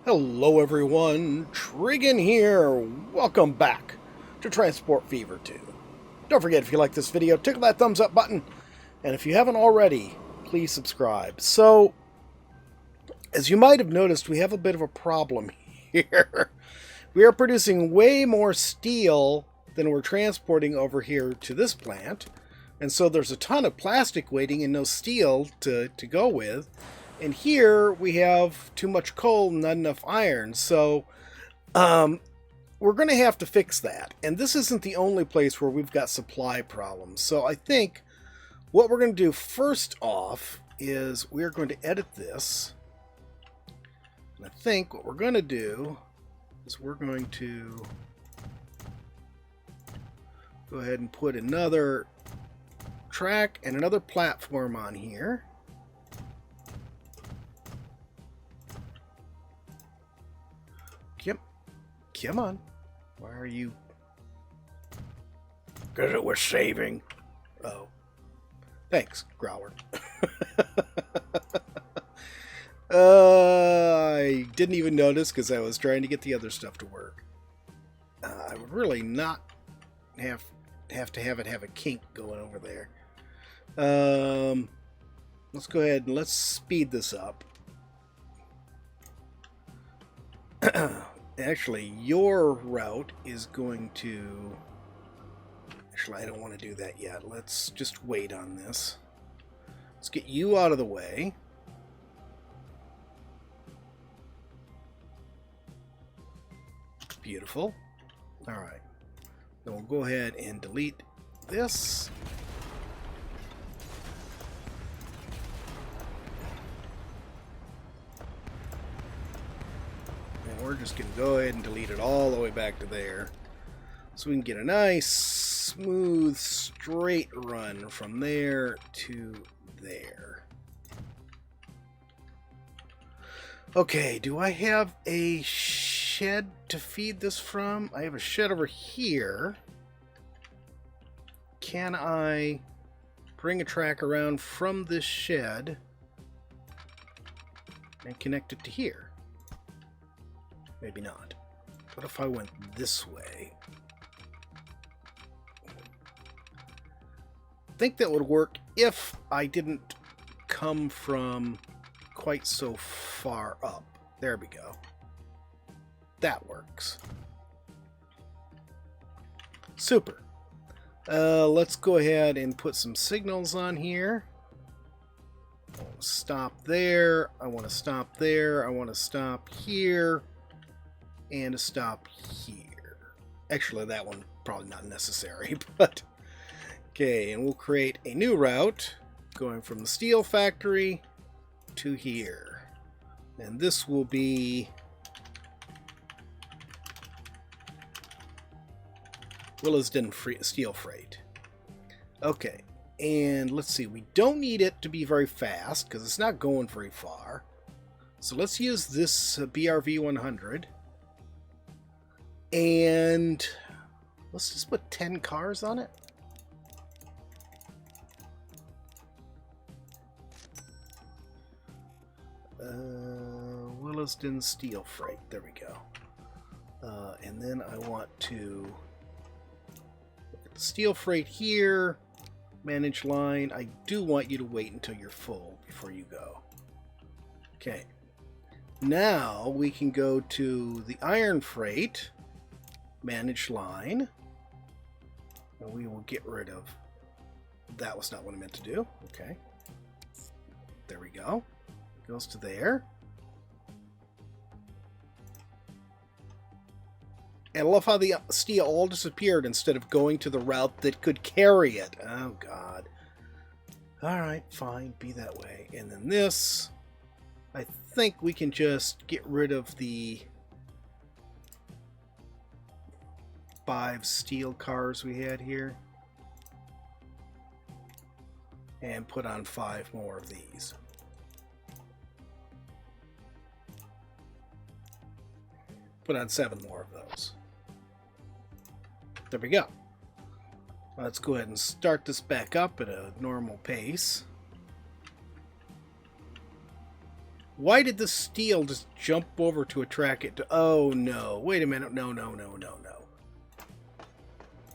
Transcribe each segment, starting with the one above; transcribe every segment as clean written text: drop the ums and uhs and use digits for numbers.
Hello everyone, Trigan here. Welcome back to Transport Fever 2. Don't forget, if you like this video, tickle that thumbs up button. And if you haven't already, please subscribe. So, as you might have noticed, we have a bit of a problem here. We are producing way more steel than we're transporting over here to this plant. And so there's a ton of plastic waiting and no steel to go with. And here we have too much coal and not enough iron. So we're going to have to fix that. And this isn't the only place where we've got supply problems. So I think what we're going to do first off is we're going to edit this. And I think what we're going to do is we're going to go ahead and put another track and another platform on here. Come on. Why are you? Because it was saving. Oh. Thanks, Growler. I didn't even notice because I was trying to get the other stuff to work. I would really not have to have it have a kink going over there. Let's go ahead and let's speed this up. Actually, your route is going to... Actually, I don't want to do that yet. Let's just wait on this. Let's get you out of the way. Beautiful. Alright. Then we'll go ahead and delete this. We're just going to go ahead and delete it all the way back to there. So we can get a nice, smooth, straight run from there to there. Okay, do I have a shed to feed this from? I have a shed over here. Can I bring a track around from this shed and connect it to here? Maybe not. What if I went this way? I think that would work if I didn't come from quite so far up. There we go. That works. Super. Let's go ahead and put some signals on here. I want to stop there. I want to stop there. I want to stop here. And a stop here. Actually, that one probably not necessary, but okay, and we'll create a new route going from the steel factory to here. And this will be Willisden Steel Freight. Okay, and let's see, we don't need it to be very fast because it's not going very far. So let's use this BRV 100. And let's just put 10 cars on it. Willisden Steel Freight. There we go. And then I want to look at the steel freight here. Manage line. I do want you to wait until you're full before you go. Okay. Now we can go to the iron freight. Manage line. And we will get rid of... That was not what I meant to do. Okay. There we go. Goes to there. And I love how the steel all disappeared instead of going to the route that could carry it. Oh, God. Alright, fine. Be that way. And then this... I think we can just get rid of the 5 steel cars we had here and put on 5 more of these. Put on 7 more of those. There we go. Let's go ahead and start this back up at a normal pace. Why did the steel just jump over to attract it to... Oh, no. Wait a minute. No, no, no, no, no.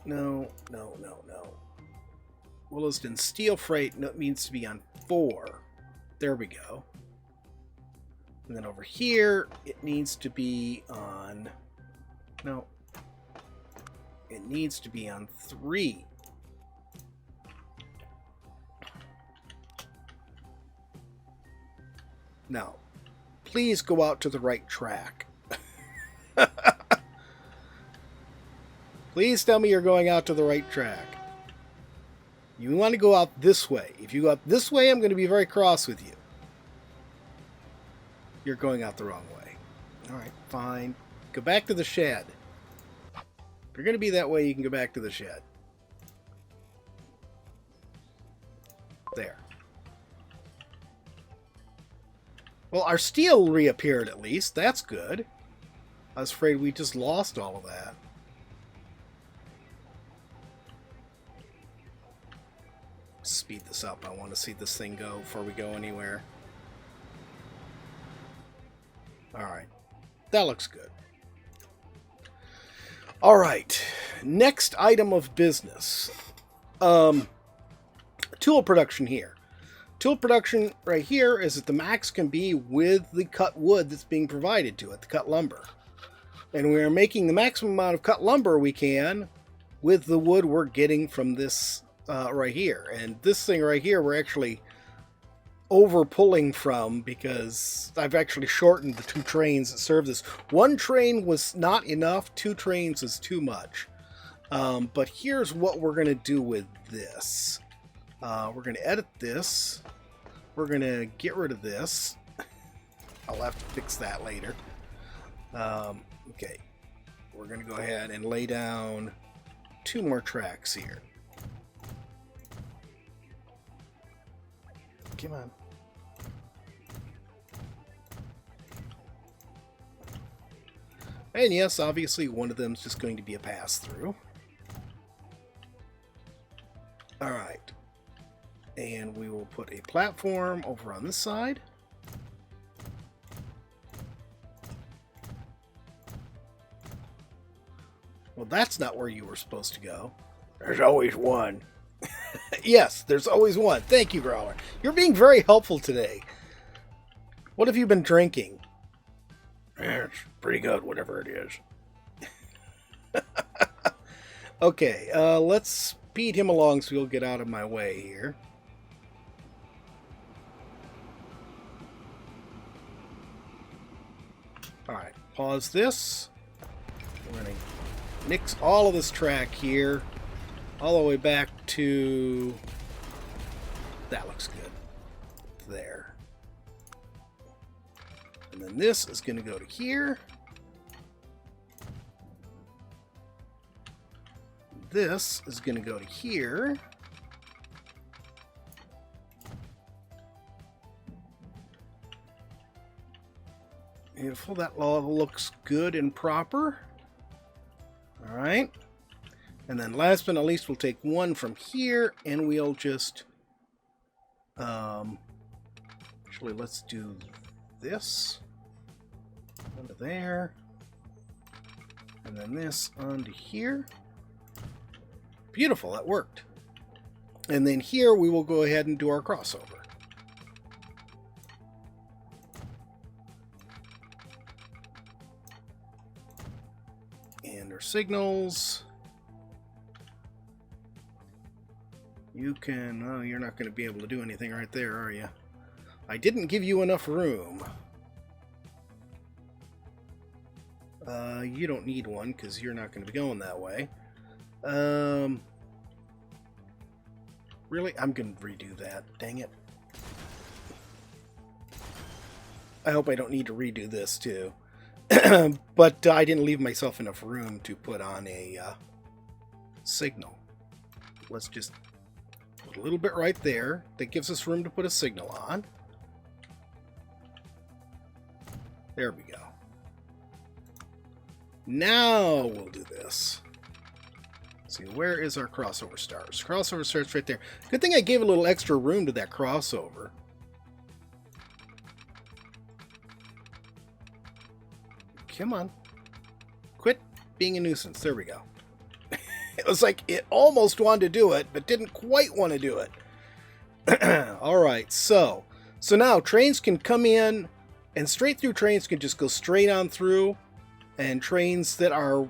No, no, no, no. Williston steel freight needs to be on 4. There we go. And then over here, it needs to be on... No. It needs to be on 3. Now, please go out to the right track. Please tell me you're going out to the right track. You want to go out this way. If you go out this way, I'm going to be very cross with you. You're going out the wrong way. Alright, fine. Go back to the shed. If you're going to be that way, you can go back to the shed. There. Well, our steel reappeared at least. That's good. I was afraid we just lost all of that. Speed this up. I want to see this thing go before we go anywhere. Alright. That looks good. Alright. Next item of business. Tool production here. Tool production right here is that the max can be with the cut wood that's being provided to it, the cut lumber. And we are making the maximum amount of cut lumber we can with the wood we're getting from this right here. And this thing right here we're actually over pulling from because I've actually shortened the 2 trains that serve this. 1 train was not enough, 2 trains is too much. But here's what we're going to do with this. We're going to edit this. We're going to get rid of this. I'll have to fix that later. Okay. We're going to go ahead and lay down 2 more tracks here. Come on. And yes, obviously one of them is just going to be a pass-through. Alright. And we will put a platform over on this side. Well, that's not where you were supposed to go. There's always one. Yes, there's always one. Thank you, Growler. You're being very helpful today. What have you been drinking? It's pretty good, whatever it is. Okay, let's speed him along so he'll get out of my way here. Alright, pause this. We're going to nix all of this track here, all the way back to... That looks good. There. And then this is going to go to here. This is going to go to here. Beautiful. That all looks good and proper. All right. And then last but not least, we'll take one from here and we'll just... actually, let's do this. Onto there. And then this onto here. Beautiful, that worked. And then here we will go ahead and do our crossover. And our signals. You can... Oh, you're not going to be able to do anything right there, are you? I didn't give you enough room. You don't need one because you're not going to be going that way. Really? I'm going to redo that. Dang it. I hope I don't need to redo this too. But I didn't leave myself enough room to put on a signal. Let's just put a little bit right there. That gives us room to put a signal on. There we go. Now we'll do this. Let's see, where is our crossover stars? Crossover starts right there. Good thing I gave a little extra room to that crossover. Come on. Quit being a nuisance. There we go. It was like it almost wanted to do it, but didn't quite want to do it. Alright, so now trains can come in, and straight through trains can just go straight on through, and trains that are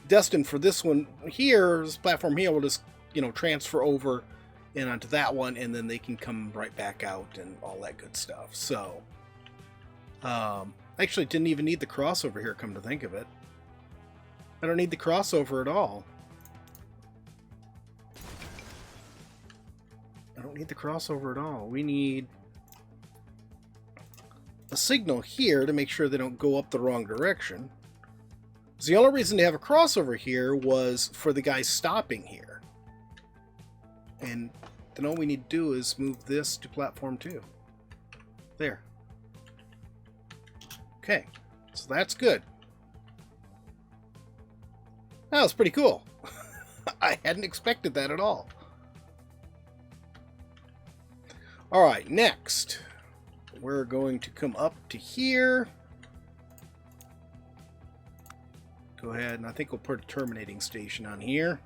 destined for this one here, this platform here, will just, transfer over and onto that one, and then they can come right back out and all that good stuff. So, actually didn't even need the crossover here, come to think of it. I don't need the crossover at all. I don't need the crossover at all. We need a signal here to make sure they don't go up the wrong direction. So the only reason to have a crossover here was for the guy stopping here. And then all we need to do is move this to platform 2. There. Okay, so that's good. That was pretty cool. I hadn't expected that at all. Alright, next, we're going to come up to here. Go ahead, and I think we'll put a terminating station on here.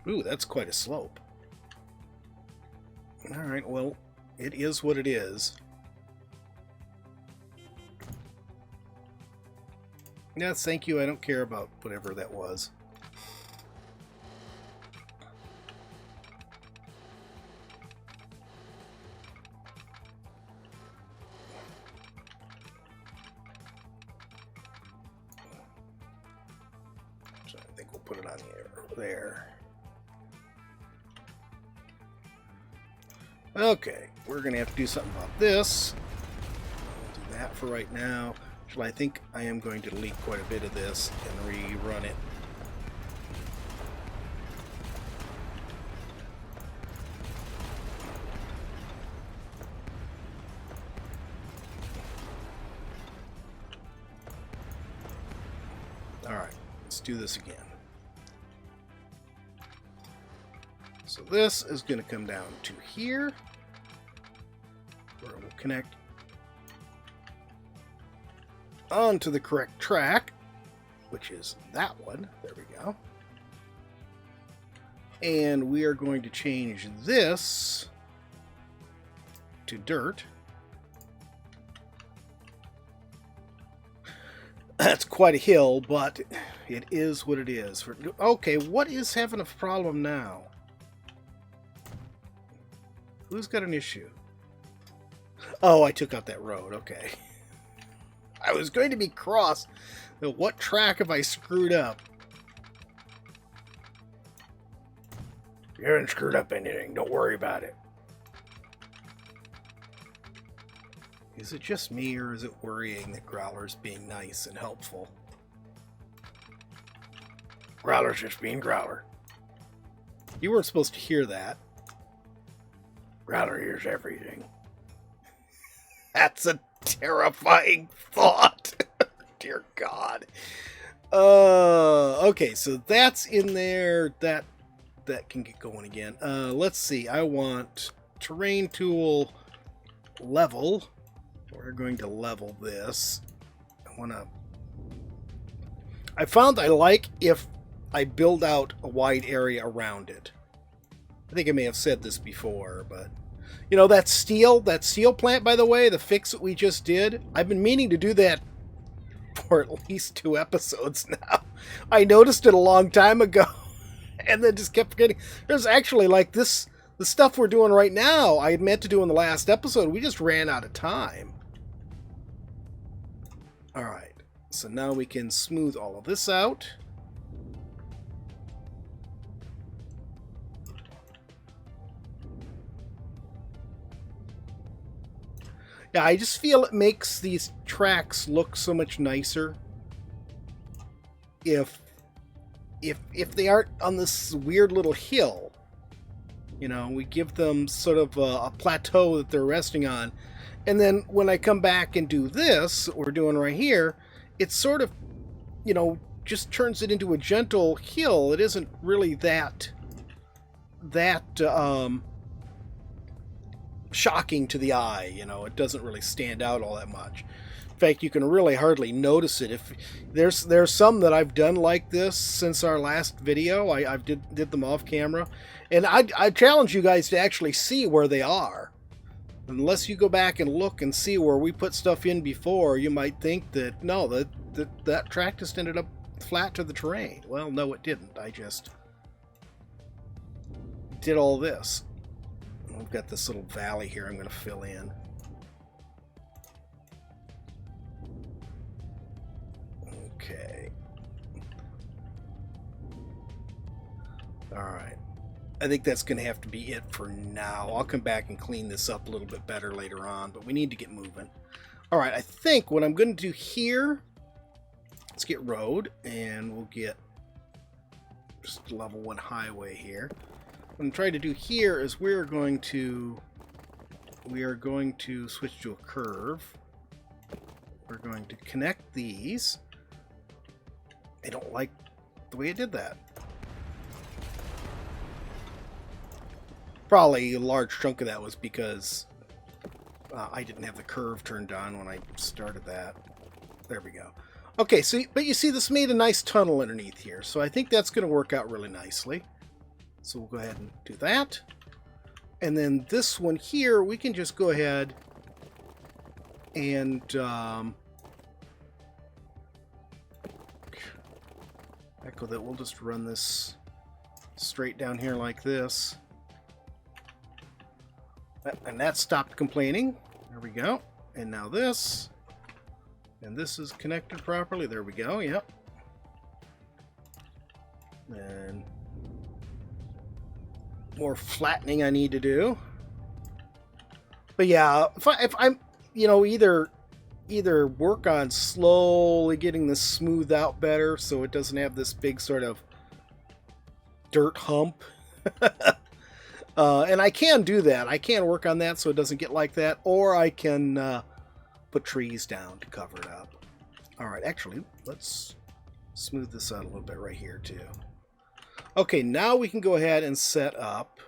Ooh, that's quite a slope. Alright, well, it is what it is. Yes, thank you, I don't care about whatever that was. So I think we'll put it on here, there. Okay, we're going to have to do something about this. We'll do that for right now. Actually, I think I am going to delete quite a bit of this and rerun it. Alright, let's do this again. So this is going to come down to here, where it will connect onto the correct track, which is that one. There we go. And we are going to change this to dirt. That's quite a hill, but it is what it is. Okay, what is having a problem now? Who's got an issue? Oh, I took out that road. Okay. I was going to be cross. What track have I screwed up? You haven't screwed up anything. Don't worry about it. Is it just me, or is it worrying that Growler's being nice and helpful? Growler's just being Growler. You weren't supposed to hear that. Growler hears everything. That's a terrifying thought. Dear God. Okay, so that's in there. That can get going again. Let's see. I want terrain tool level. We're going to level this. I found I like if I build out a wide area around it. I think I may have said this before, but that steel plant, by the way, the fix that we just did, I've been meaning to do that for at least 2 episodes now. I noticed it a long time ago and then just kept forgetting. There's actually like this, the stuff we're doing right now, I had meant to do in the last episode. We just ran out of time. All right, so now we can smooth all of this out. Yeah, I just feel it makes these tracks look so much nicer if they aren't on this weird little hill. We give them sort of a plateau that they're resting on. And then when I come back and do this, what we're doing right here, it's sort of, just turns it into a gentle hill. It isn't really that shocking to the eye. You know, it doesn't really stand out all that much. In fact, you can really hardly notice it. If there's some that I've done like this since our last video. I did them off camera, and I challenge you guys to actually see where they are. Unless you go back and look and see where we put stuff in before, you might think that no, that track just ended up flat to the terrain. Well, no, it didn't. I just did all this. I've got this little valley here I'm going to fill in. Okay. All right. I think that's going to have to be it for now. I'll come back and clean this up a little bit better later on, but we need to get moving. All right, I think what I'm going to do here, let's get road, and we'll get just level 1 highway here. What I'm trying to do here is we are going to switch to a curve. We're going to connect these. I don't like the way it did that. Probably a large chunk of that was because I didn't have the curve turned on when I started that. There we go. Okay, so but you see this made a nice tunnel underneath here, so I think that's going to work out really nicely. So we'll go ahead and do that. And then this one here, we can just go ahead and echo that. We'll just run this straight down here like this. And that stopped complaining. There we go. And now this. And this is connected properly. There we go. Yep. And more flattening I need to do. But yeah, if I'm, you know, either work on slowly getting this smoothed out better so it doesn't have this big sort of dirt hump. And I can do that. I can work on that so it doesn't get like that. Or I can put trees down to cover it up. Alright, actually, let's smooth this out a little bit right here too. Okay, now we can go ahead and set up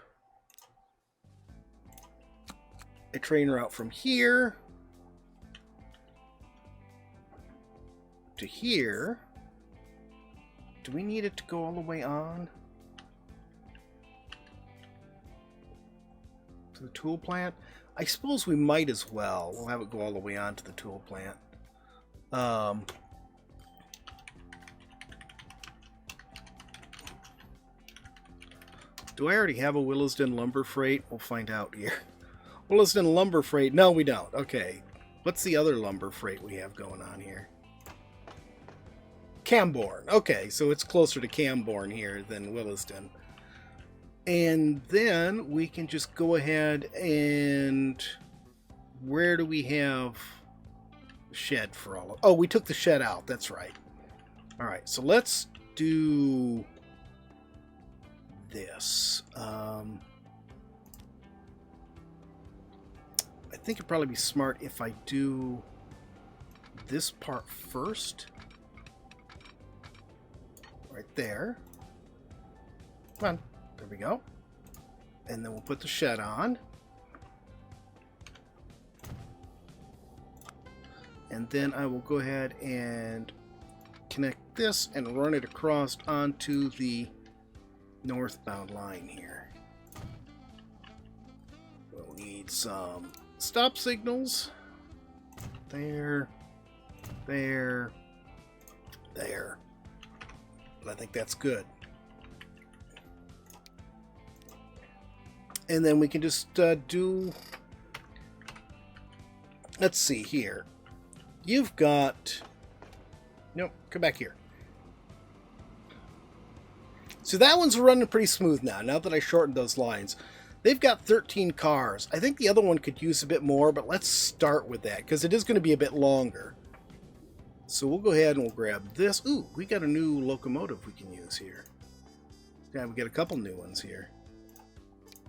a train route from here to here. Do we need it to go all the way on to the tool plant? I suppose we might as well. We'll have it go all the way on to the tool plant. Do I already have a Willesden lumber freight? We'll find out here. Willesden lumber freight. No, we don't. Okay. What's the other lumber freight we have going on here? Camborne. Okay, so it's closer to Camborne here than Willesden. And then we can just go ahead and... Where do we have shed for all of... Oh, we took the shed out. That's right. Alright, so let's do this. I think it'd probably be smart if I do this part first. Right there. Come on. There we go. And then we'll put the shed on. And then I will go ahead and connect this and run it across onto the northbound line here. We'll need some stop signals. There. There. There. But I think that's good. And then we can just do... Let's see here. You've got... Nope, come back here. So that one's running pretty smooth now that I shortened those lines. They've got 13 cars. I think the other one could use a bit more, but let's start with that, because it is going to be a bit longer. So we'll go ahead and we'll grab this. Ooh, we got a new locomotive we can use here. Yeah, we got a couple new ones here.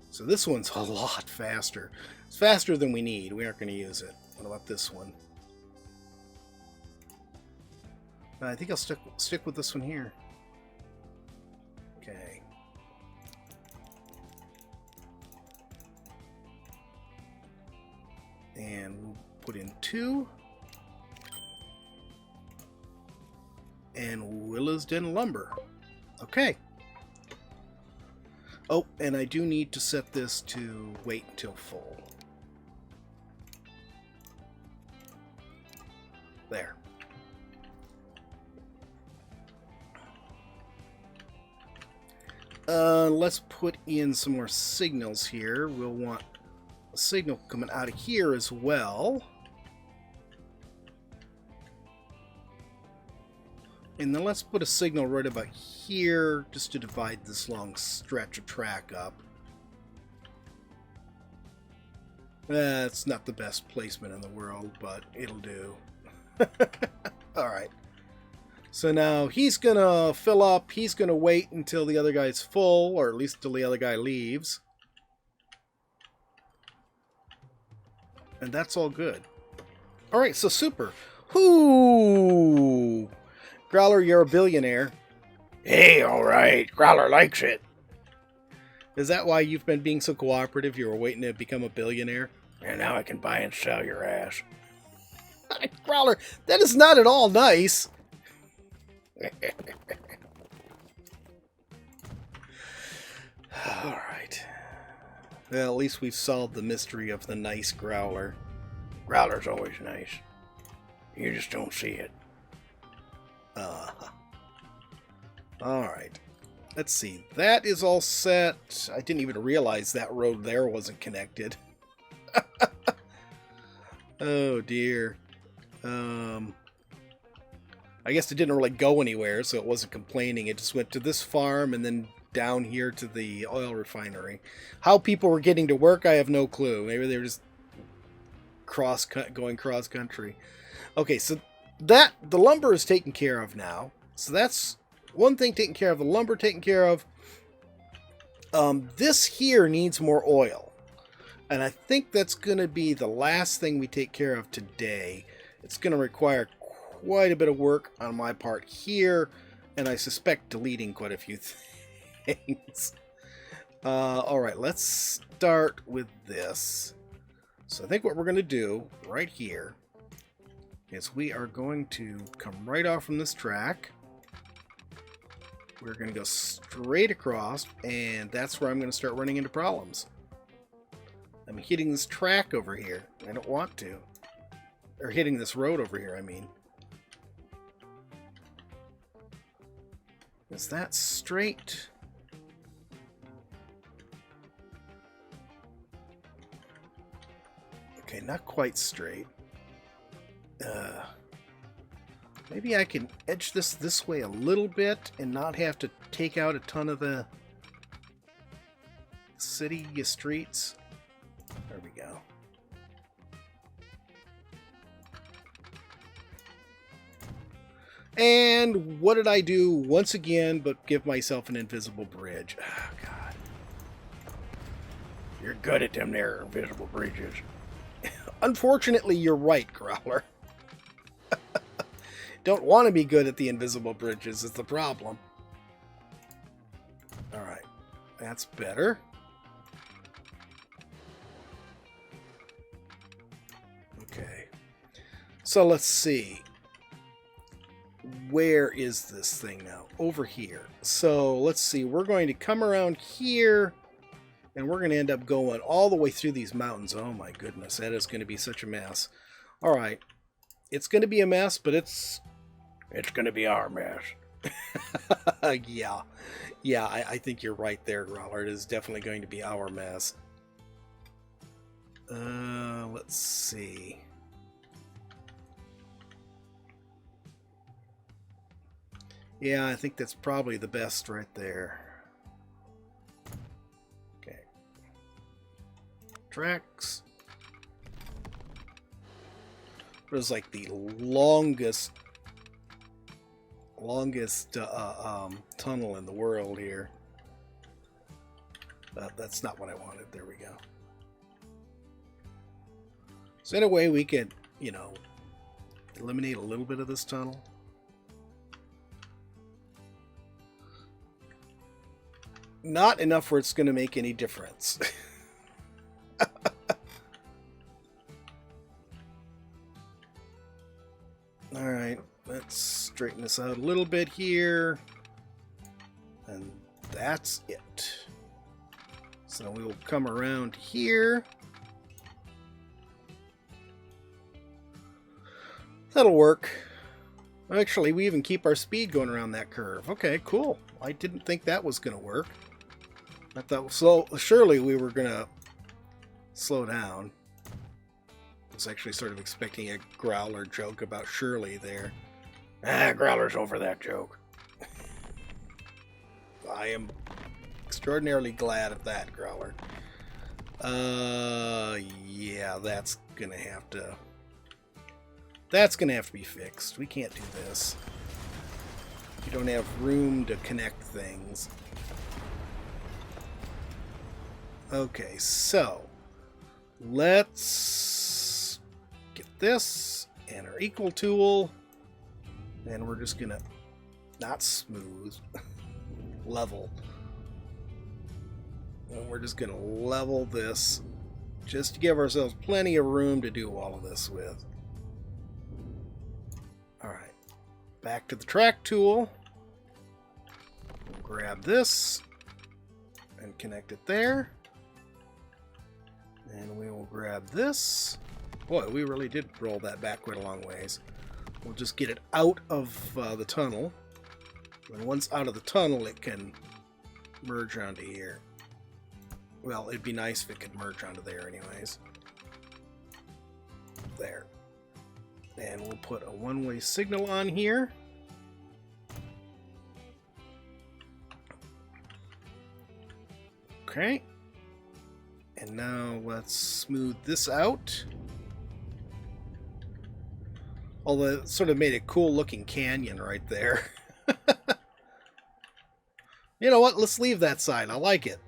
So this one's a lot faster. It's faster than we need. We aren't going to use it. What about this one? I think I'll stick with this one here. Okay. put in 2. And Willesden lumber. Okay. Oh, and I do need to set this to wait until full. There. Let's put in some more signals here. We'll want a signal coming out of here as well. And then let's put a signal right about here just to divide this long stretch of track up. It's not the best placement in the world, but it'll do. Alright. So now he's going to fill up. He's going to wait until the other guy's full, or at least until the other guy leaves. And that's all good. Alright, so super. Whoo! Growler, you're a billionaire. Hey, alright. Growler likes it. Is that why you've been being so cooperative? You were waiting to become a billionaire? And now I can buy and sell your ass. Growler, that is not at all nice. Alright. Well, at least we've solved the mystery of the nice Growler. Growler's always nice. You just don't see it. Alright. Let's see. That is all set. I didn't even realize that road there wasn't connected. Oh dear. I guess it didn't really go anywhere, so it wasn't complaining. It just went to this farm and then down here to the oil refinery. How people were getting to work, I have no clue. Maybe they were just going cross country. Okay, so the lumber is taken care of now. So that's one thing taken care of. The lumber taken care of. This here needs more oil. And I think that's going to be the last thing we take care of today. It's going to require quite a bit of work on my part here. And I suspect deleting quite a few things. Alright, let's start with this. So I think what we're going to do right here is we are going to come right off from this track. We're going to go straight across, and that's where I'm going to start running into problems. I'm hitting this track over here. I don't want to. Or hitting this road over here, I mean. Is that straight? Okay, not quite straight. Maybe I can edge this way a little bit and not have to take out a ton of the city streets. There we go. And what did I do once again but give myself an invisible bridge? Oh, God. You're good at them there invisible bridges. Unfortunately, you're right, Growler. Don't want to be good at the invisible bridges is the problem. Alright. That's better. Okay. So let's see. Where is this thing now? Over here. So let's see. We're going to come around here. And we're going to end up going all the way through these mountains. Oh my goodness. That is going to be such a mess. Alright. It's going to be a mess, but it's going to be our mess. Yeah. Yeah, I think you're right there, Growler. It is definitely going to be our mess. Let's see. Yeah, I think that's probably the best right there. Okay. Tracks. It was like the longest tunnel in the world here. That's not what I wanted. There we go. So in a way we could, you know, eliminate a little bit of this tunnel. Not enough where it's going to make any difference. Alright, let's straighten this out a little bit here. And that's it. So we will come around here. That'll work. Actually, we even keep our speed going around that curve. Okay, cool. I didn't think that was going to work. I thought, so surely we were going to slow down. I was actually sort of expecting a Growler joke about Shirley there. Growler's over that joke. I am extraordinarily glad of that, Growler. Yeah, that's gonna have to be fixed. We can't do this. We don't have room to connect things. Okay, so let's get this and our equal tool, and we're just gonna not smooth, level. And we're just gonna level this just to give ourselves plenty of room to do all of this with. Alright, back to the track tool. We'll grab this and connect it there. And we will grab this. Boy, we really did roll that back quite a long ways. We'll just get it out of the tunnel. And once out of the tunnel, it can merge onto here. Well, it'd be nice if it could merge onto there anyways. There. And we'll put a one-way signal on here. Okay. And now let's smooth this out. Although it sort of made a cool looking canyon right there. You know what? Let's leave that side. I like it.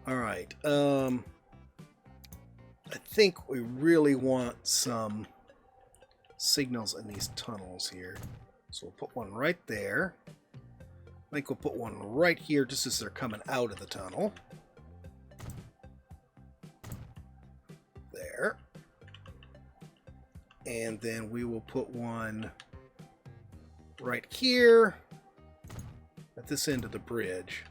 Alright. I think we really want some signals in these tunnels here. So we'll put one right there. I think we'll put one right here just as they're coming out of the tunnel. There. And then we will put one right here at this end of the bridge.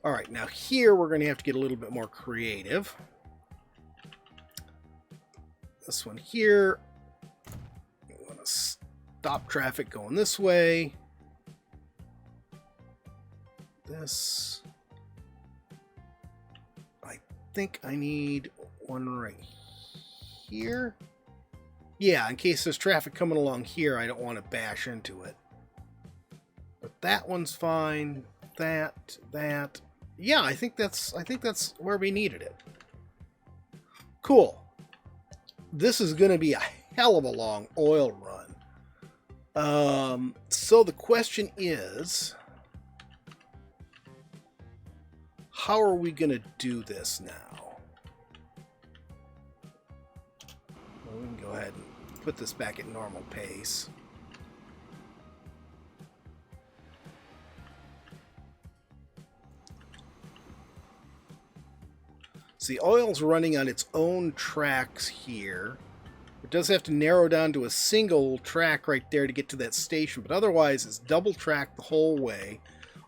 Alright, now here we're going to have to get a little bit more creative. This one here, we want to stop traffic going this way. This, I think I need one right here. Yeah, in case there's traffic coming along here, I don't want to bash into it. But that one's fine. That. Yeah, I think that's where we needed it. Cool. This is going to be a hell of a long oil run. So the question is, how are we going to do this now? Well, we can go ahead and put this back at normal pace. So the oil's running on its own tracks here. It does have to narrow down to a single track right there to get to that station, but otherwise it's double tracked the whole way,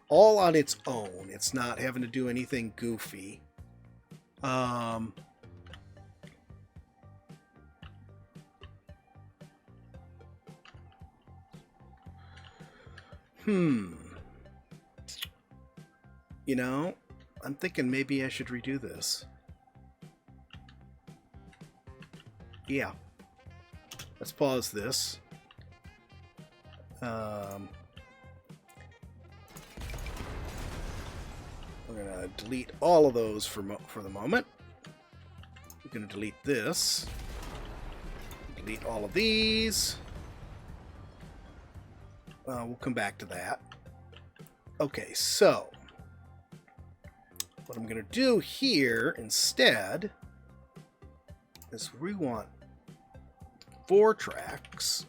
all on its own. It's not having to do anything goofy. You know, I'm thinking maybe I should redo this. Yeah. Let's pause this. We're going to delete all of those for the moment. We're going to delete this. Delete all of these. We'll come back to that. Okay, so what I'm going to do here instead is we want 4 tracks.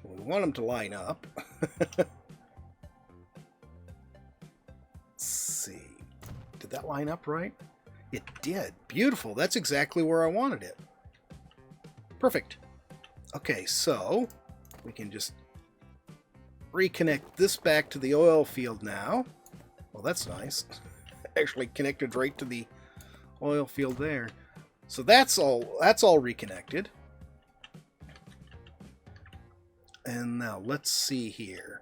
We want them to line up. Let's see. Did that line up right? It did. Beautiful. That's exactly where I wanted it. Perfect. Okay, so we can just reconnect this back to the oil field now. Well, that's nice. Actually connected right to the oil field there. So that's all reconnected. And now let's see here.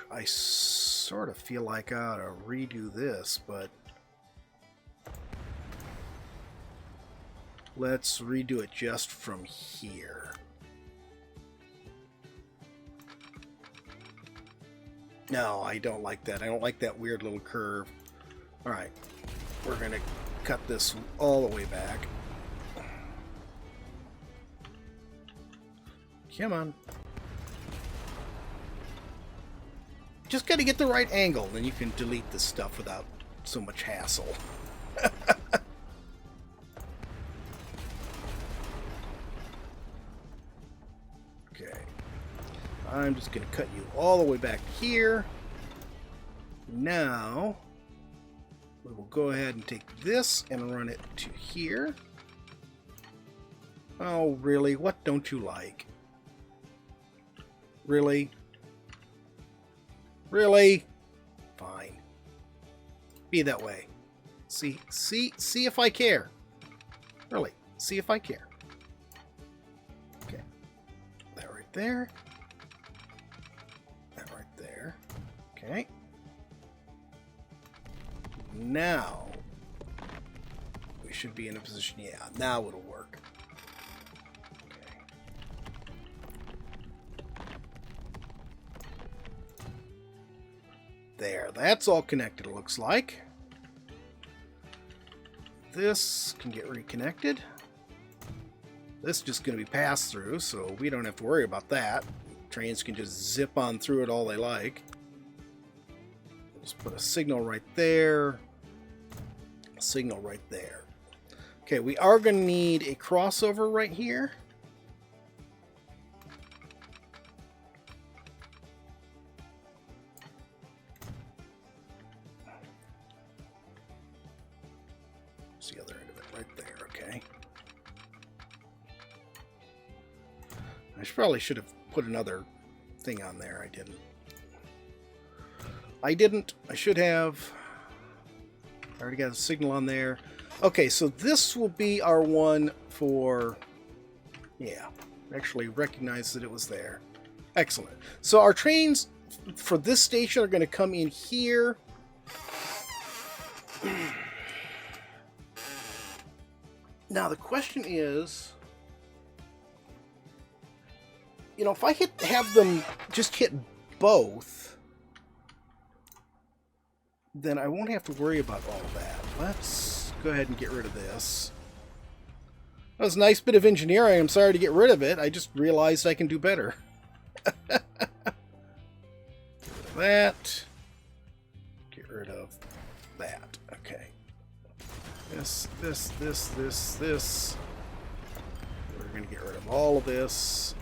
I sort of feel like I ought to redo this, but let's redo it just from here. No, I don't like that. I don't like that weird little curve. Alright, we're going to cut this all the way back. Come on. Just got to get the right angle, then you can delete this stuff without so much hassle. Okay. I'm just going to cut you all the way back here. Now, we will go ahead and take this and run it to here. Oh, really? What don't you like? Really? Really? Fine. Be that way. See if I care. Really, see if I care. Okay. That right there. That right there. Okay. Now, we should be in a position, yeah, now it'll work. There, that's all connected, it looks like. This can get reconnected. This is just going to be passed through, so we don't have to worry about that. Trains can just zip on through it all they like. Just put a signal right there. A signal right there. Okay, we are going to need a crossover right here. It's the other end of it right there, okay. I probably should have put another thing on there. I didn't. I should have. I already got a signal on there. Okay, so this will be our one for... Yeah, actually recognized that it was there. Excellent. So our trains for this station are going to come in here. Now the question is, you know, if I have them just hit both, then I won't have to worry about all of that. Let's go ahead and get rid of this. That was a nice bit of engineering. I'm sorry to get rid of it. I just realized I can do better. Get rid of that. Get rid of that. Okay. This. We're going to get rid of all of this.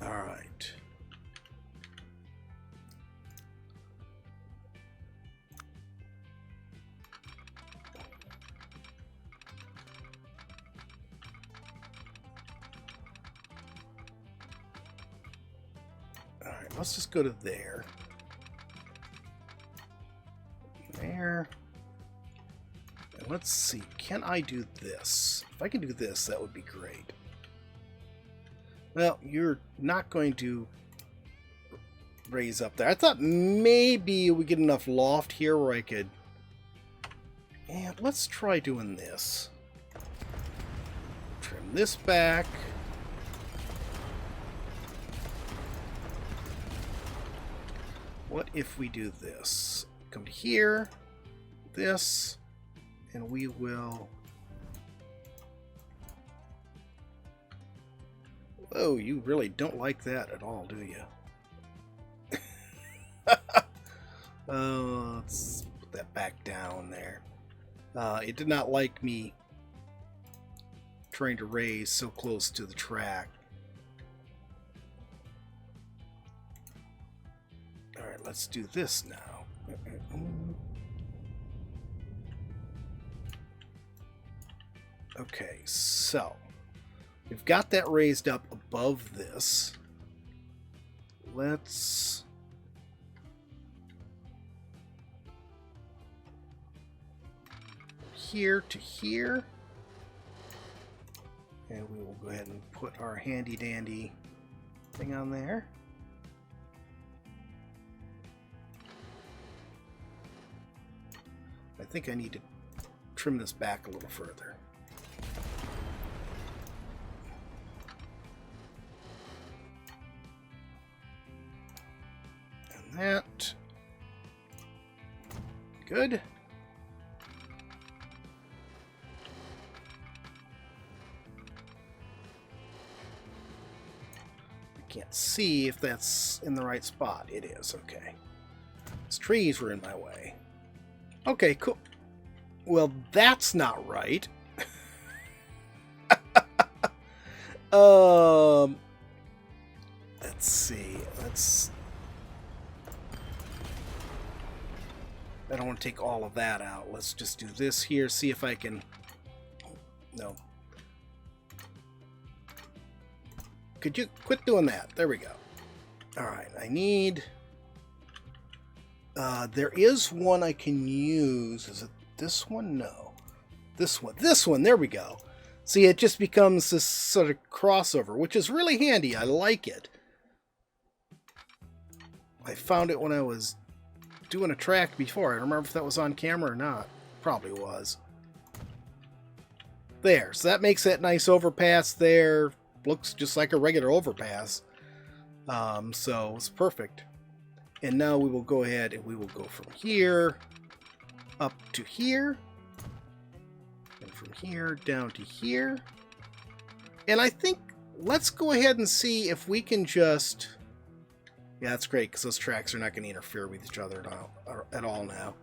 All right. All right, let's just go to there. There. And let's see, can I do this? If I can do this, that would be great. Well, you're not going to raise up there. I thought maybe we get enough loft here where I could... And let's try doing this. Trim this back. What if we do this? Come to here, this, and we will... Oh, you really don't like that at all, do you? Let's put that back down there. It did not like me trying to raise so close to the track. Alright, let's do this now. Okay, so we've got that raised up above this. Let's here to here. And we will go ahead and put our handy dandy thing on there. I think I need to trim this back a little further. And that. Good. Can't see if that's in the right spot. It is, okay. These trees were in my way. Okay, cool. Well, that's not right. Let's see. I don't want to take all of that out. Let's just do this here, see if I can... No. Could you quit doing that? There we go. Alright, I need... there is one I can use. Is it this one? No. This one. This one! There we go. See, it just becomes this sort of crossover, which is really handy. I like it. I found it when I was doing a track before. I don't remember if that was on camera or not. Probably was. There. So that makes that nice overpass there. Looks just like a regular overpass. So it's perfect. And now we will go ahead and we will go from here up to here. And from here down to here. And I think let's go ahead and see if we can just... Yeah, that's great because those tracks are not going to interfere with each other at all now.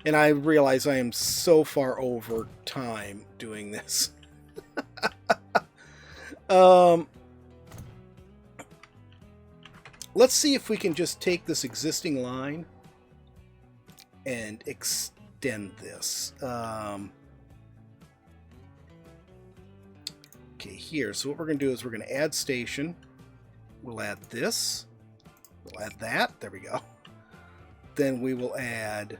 And I realize I am so far over time doing this. Let's see if we can just take this existing line and extend this. Okay, here. So what we're going to do is we're going to add station. We'll add this. We'll add that. There we go. Then we will add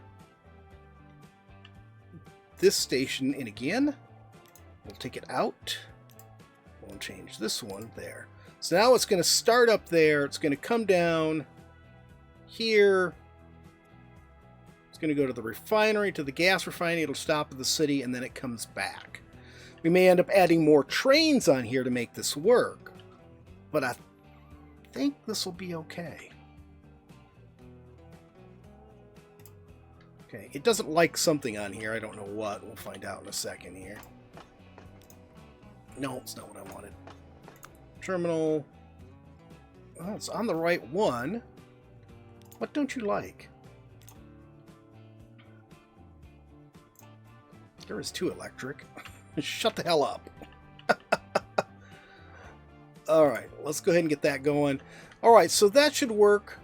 this station in again. We'll take it out. We'll change this one there. So now it's going to start up there. It's going to come down here. It's going to go to the refinery, to the gas refinery. It'll stop at the city, and then it comes back. We may end up adding more trains on here to make this work. But I think this will be okay. Okay, it doesn't like something on here. I don't know what. We'll find out in a second here. No, it's not what I wanted. Terminal. Oh, it's on the right one. What don't you like? There is too electric. Shut the hell up. Alright, let's go ahead and get that going. Alright, so that should work.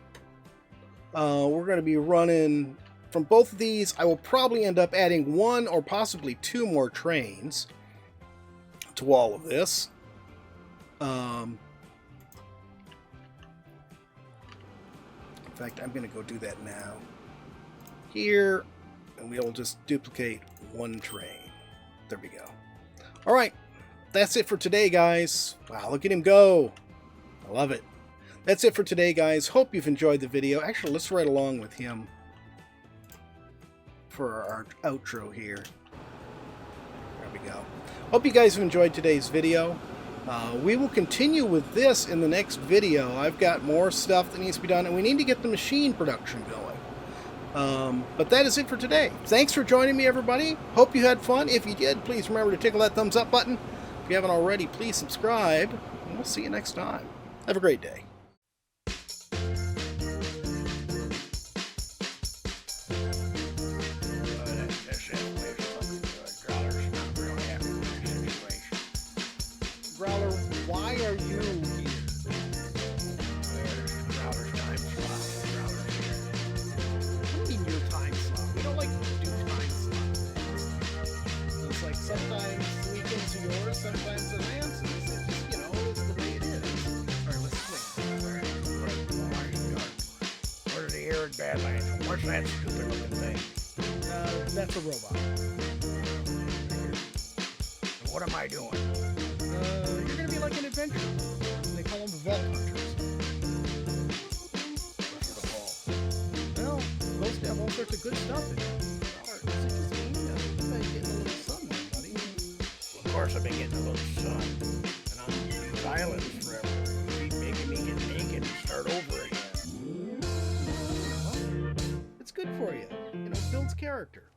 We're going to be running from both of these. I will probably end up adding one or possibly two more trains to all of this. In fact, I'm going to go do that now. Here, and we'll just duplicate one train. There we go. Alright, that's it for today, guys. Wow, look at him go. I love it. That's it for today, guys. Hope you've enjoyed the video. Actually, let's ride along with him for our outro here. There we go. Hope you guys have enjoyed today's video. We will continue with this in the next video. I've got more stuff that needs to be done, and we need to get the machine production going. But that is it for today. Thanks for joining me, everybody. Hope you had fun. If you did, please remember to tickle that thumbs up button. If you haven't already, please subscribe, and we'll see you next time. Have a great day. are you here? Router's time slot. Router's here. What do you mean your time slot? We don't like do time slots. It's like sometimes the weekends are yours, sometimes they're Lance's. It's just, you know, it's the way it is. Alright, let's swing. Where are the arid badlands? What's that stupid looking thing? That's a robot. What am I doing? You're gonna be like an adventurer. They call them vault hunters. What's the ball? Well, it's supposed to have all sorts of good stuff in it. Or is it just me? You've been getting a little sun there, buddy. Well, of course I've been getting a little sun. And I'm in these islands forever. You keep making me get naked and start over again. Well, it's good for you. You know, it builds character.